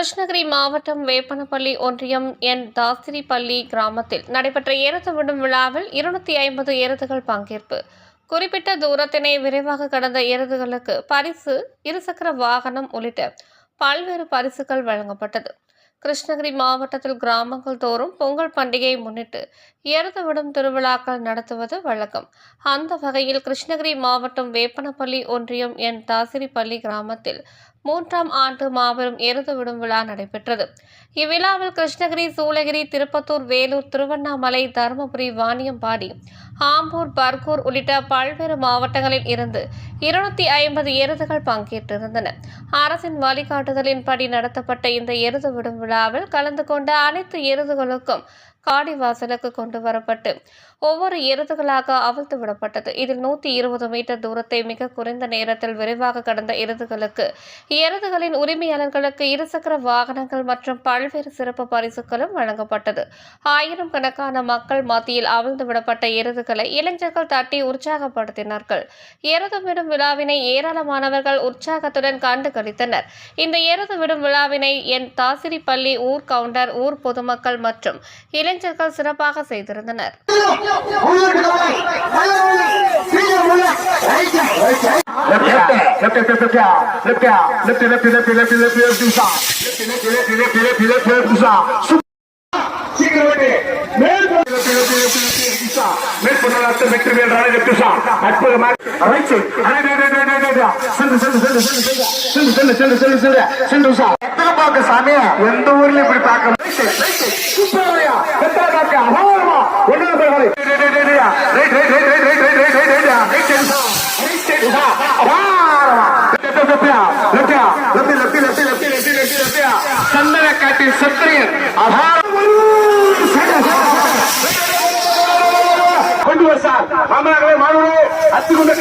கிருஷ்ணகிரி மாவட்டம் வேப்பனப்பள்ளி ஒன்றியம் என் தாசிரிப்பள்ளி கிராமத்தில் நடைபெற்ற எருது விடும் விழாவில் 250 எருதுகள் பங்கேற்பு. குறிப்பிட்ட தூரத்தினை விரைவாக கடந்த எருதுகளுக்கு பரிசு, இருசக்கர வாகனம் உள்ளிட்ட பல்வேறு பரிசுகள் வழங்கப்பட்டது. கிருஷ்ணகிரி மாவட்டத்தில் கிராமங்கள் தோறும் பொங்கல் பண்டிகையை முன்னிட்டு எருது விடும் திருவிழாக்கள் நடத்துவது வழக்கம். அந்த வகையில் கிருஷ்ணகிரி மாவட்டம் வேப்பனப்பள்ளி ஒன்றியம் என் தாசிரிப்பள்ளி கிராமத்தில் 3ஆம் ஆண்டு மாபெரும் எருது விடும் விழா நடைபெற்றது. இவ்விழாவில் கிருஷ்ணகிரி, சூளகிரி, திருப்பத்தூர், வேலூர், திருவண்ணாமலை, தருமபுரி, வாணியம்பாடி, ஆம்பூர், பர்கூர் உள்ளிட்ட பல்வேறு மாவட்டங்களில் இருந்து 250 எருதுகள் பங்கேற்றிருந்தன. அரசின் வழிகாட்டுதலின்படி நடத்தப்பட்ட இந்த எருது விடும் விழாவில் கலந்து கொண்ட அனைத்து எருதுகளுக்கும் காடிவாசலுக்கு கொண்டு வரப்பட்டு ஒவ்வொரு எருதுகளாக அவிழ்த்து விடப்பட்டது. இதில் 120 மீட்டர் தூரத்தை மிக குறைந்த நேரத்தில் விரைவாக கடந்த எருதுகளுக்கு எருதுகளின் உரிமையாளர்களுக்கு இருசக்கர வாகனங்கள் மற்றும் பல்வேறு சிறப்பு பரிசுகளும் வழங்கப்பட்டது. ஆயிரக்கணக்கான மக்கள் மத்தியில் அவிழ்ந்து விடப்பட்ட எருதுகளை இளைஞர்கள் தட்டி உற்சாகப்படுத்தினார்கள். எருது விடும் விழாவினை ஏராளமானவர்கள் உற்சாகத்துடன் கண்டு களித்தனர். இந்த எருது விடும் விழாவினை என் தாசிரிப்பள்ளி ஊர் கவுண்டர், ஊர் பொதுமக்கள் மற்றும் இளைஞர்கள் சிறப்பாக செய்திருந்தனர். எந்த ஊர்ல இப்படி பார்க்க சந்தன காட்டி சத்திரியன் கொண்டு வர சார் மாமனார்களே மாணவர்களே அத்து கொண்டு